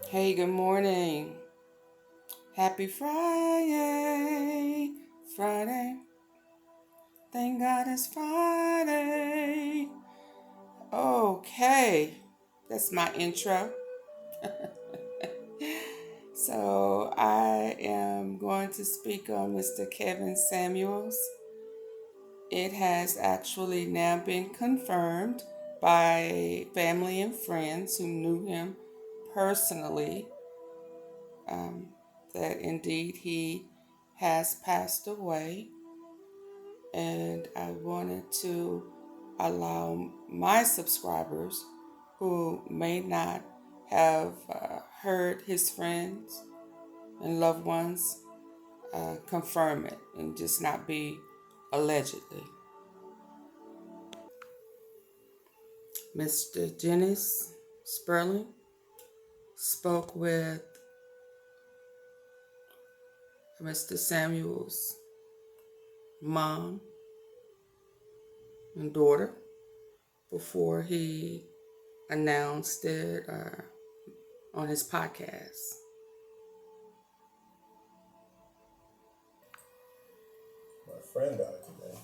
Hey, good morning. Happy Friday. Friday. Thank God it's Friday. Okay. That's my intro. So I am going to speak on Mr. Kevin Samuels. It has actually now been confirmed by family and friends who knew him personally, um, that indeed he has passed away. And I wanted to allow my subscribers who may not have heard his friends and loved ones confirm it and just not be allegedly. Mr. Dennis Sperling spoke with Mr. Samuel's mom and daughter before he announced it on his podcast. My friend died today,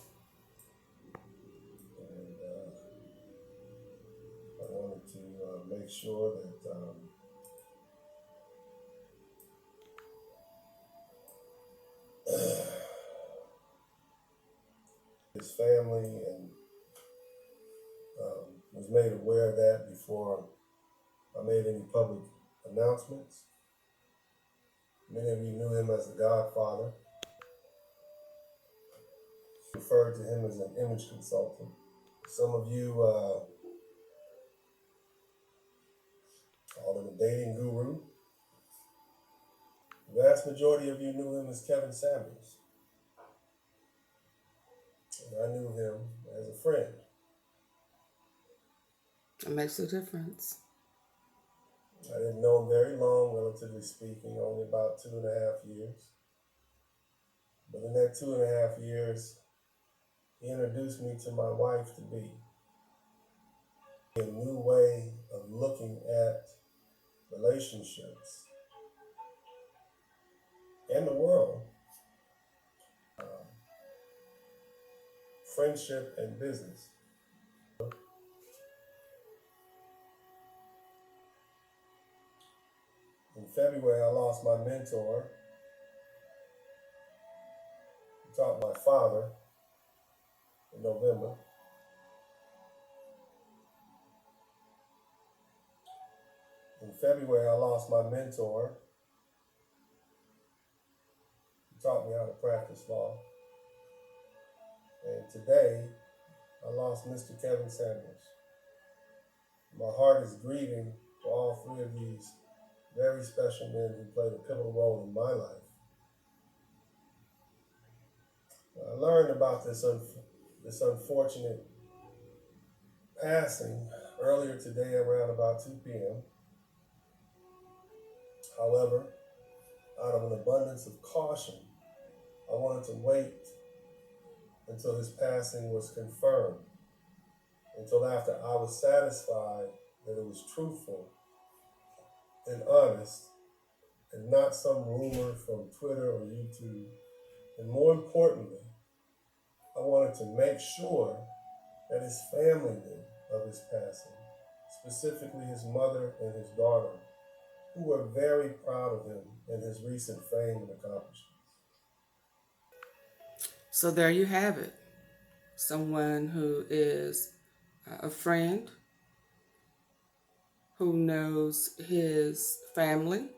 and I wanted to make sure that his family and was made aware of that before I made any public announcements. Many of you knew him as the Godfather, referred to him as an image consultant. Some of you called him a dating guru. The vast majority of you knew him as Kevin Samuels. And I knew him as a friend. It makes a difference. I didn't know him very long, relatively speaking, only about 2.5 years. But in that 2.5 years, he introduced me to my wife to be. A new way of looking at relationships and the world, friendship and business. In February, I lost my mentor. He taught my father in November. In February, I lost my mentor. He taught me how to practice law. And today, I lost Mr. Kevin Samuels. My heart is grieving for all three of these very special men who played a pivotal role in my life. I learned about this unfortunate passing earlier today around about 2 p.m. However, out of an abundance of caution, I wanted to wait until his passing was confirmed, until after I was satisfied that it was truthful and honest and not some rumor from Twitter or YouTube. And more importantly, I wanted to make sure that his family knew of his passing, specifically his mother and his daughter, who were very proud of him and his recent fame and accomplishments. So there you have it. Someone who is a friend, who knows his family,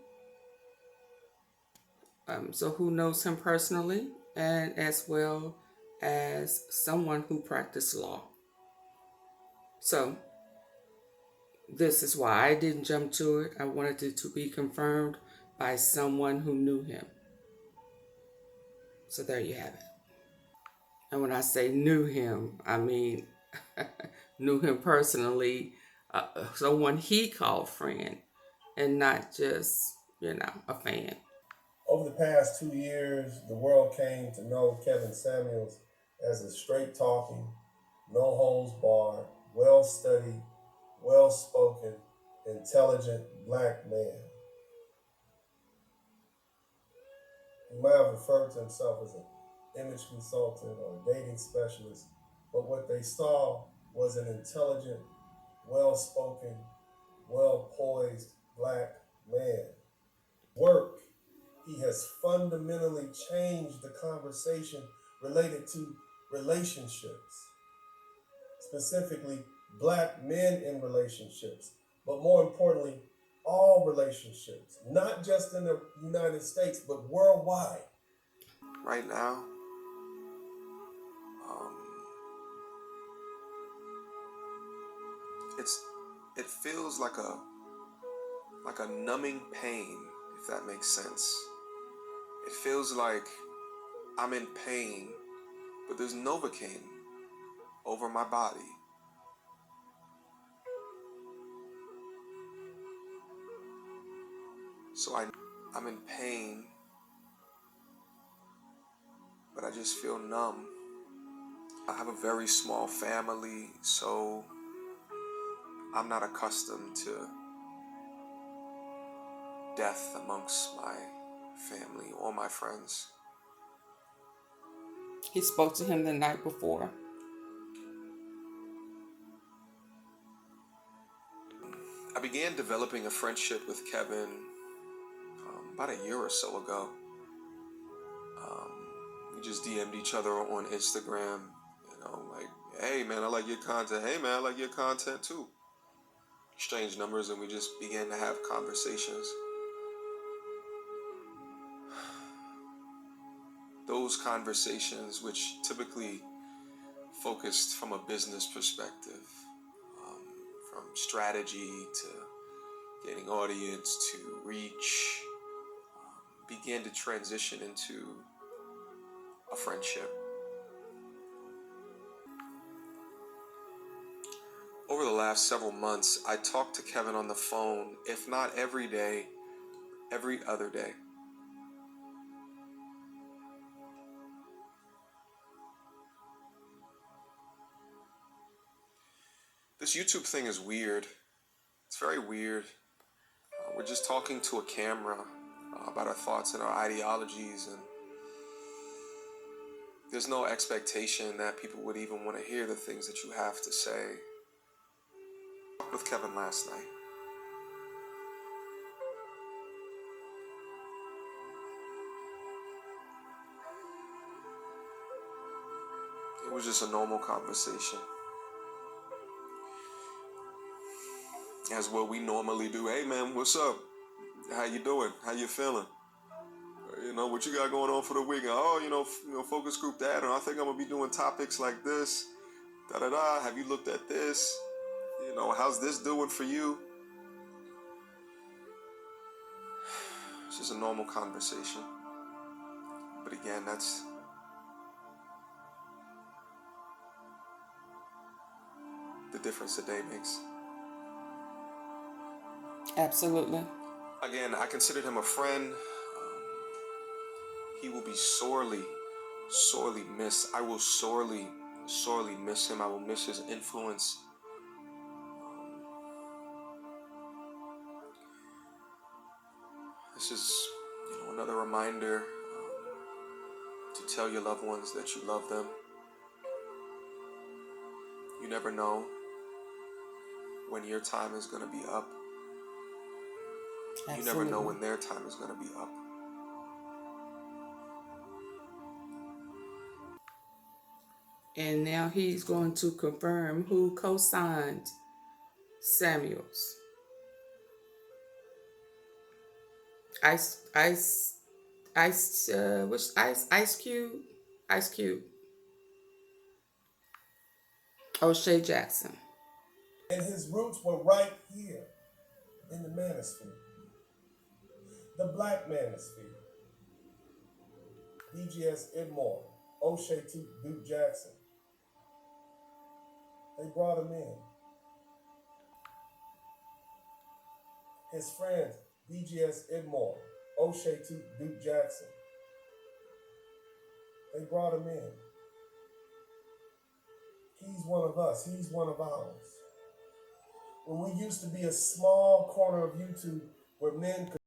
so who knows him personally, and as well as someone who practiced law. So this is why I didn't jump to it. I wanted it to be confirmed by someone who knew him. So there you have it. And when I say knew him, I mean knew him personally, someone he called friend, and not just, a fan. Over the past 2 years, the world came to know Kevin Samuels as a straight talking, no holds barred, well studied, well spoken, intelligent black man. He might have referred to himself as an image consultant or a dating specialist, but what they saw was an intelligent, well spoken, well poised black man. Work, he has fundamentally changed the conversation related to relationships, specifically black men in relationships, but more importantly, all relationships, not just in the United States, but worldwide. Right now, um, it's it feels like a numbing pain, if that makes sense. It feels like I'm in pain, but there's Novocaine over my body. So I'm in pain, but I just feel numb. I have a very small family, so I'm not accustomed to death amongst my family or my friends. He spoke to him the night before. I began developing a friendship with Kevin about a year or so ago. We just DM'd each other on Instagram, like, hey man, I like your content. Hey man, I like your content too. Exchanged numbers and we just began to have conversations. Those conversations, which typically focused from a business perspective, from strategy to getting audience to reach, began to transition into a friendship. Over the last several months, I talked to Kevin on the phone, if not every day, every other day. This YouTube thing is weird. It's very weird. We're just talking to a camera about our thoughts and our ideologies, and there's no expectation that people would even want to hear the things that you have to say. I talked with Kevin last night. It was just a normal conversation. As what we normally do. Hey man, what's up? How you doing? How you feeling? What you got going on for the weekend? Oh, focus group that, and I think I'm gonna be doing topics like this. Da da da. Have you looked at this? How's this doing for you? It's just a normal conversation. But again, that's the difference a day makes. Absolutely. Again, I considered him a friend. He will be sorely, sorely missed. I will sorely, sorely miss him. I will miss his influence. This is, another reminder to tell your loved ones that you love them. You never know when your time is going to be up. Absolutely. You never know when their time is going to be up. And now he's going to confirm who co-signed Samuels. Ice Cube? Ice Cube. O'Shea Jackson. And his roots were right here in the manosphere. The black manosphere. BGS Idmore, O'Shea Duke Jackson. They brought him in. His friends, BGS Idmore, O'Shea Duke Jackson. They brought him in. He's one of us. He's one of ours. When we used to be a small corner of YouTube where men could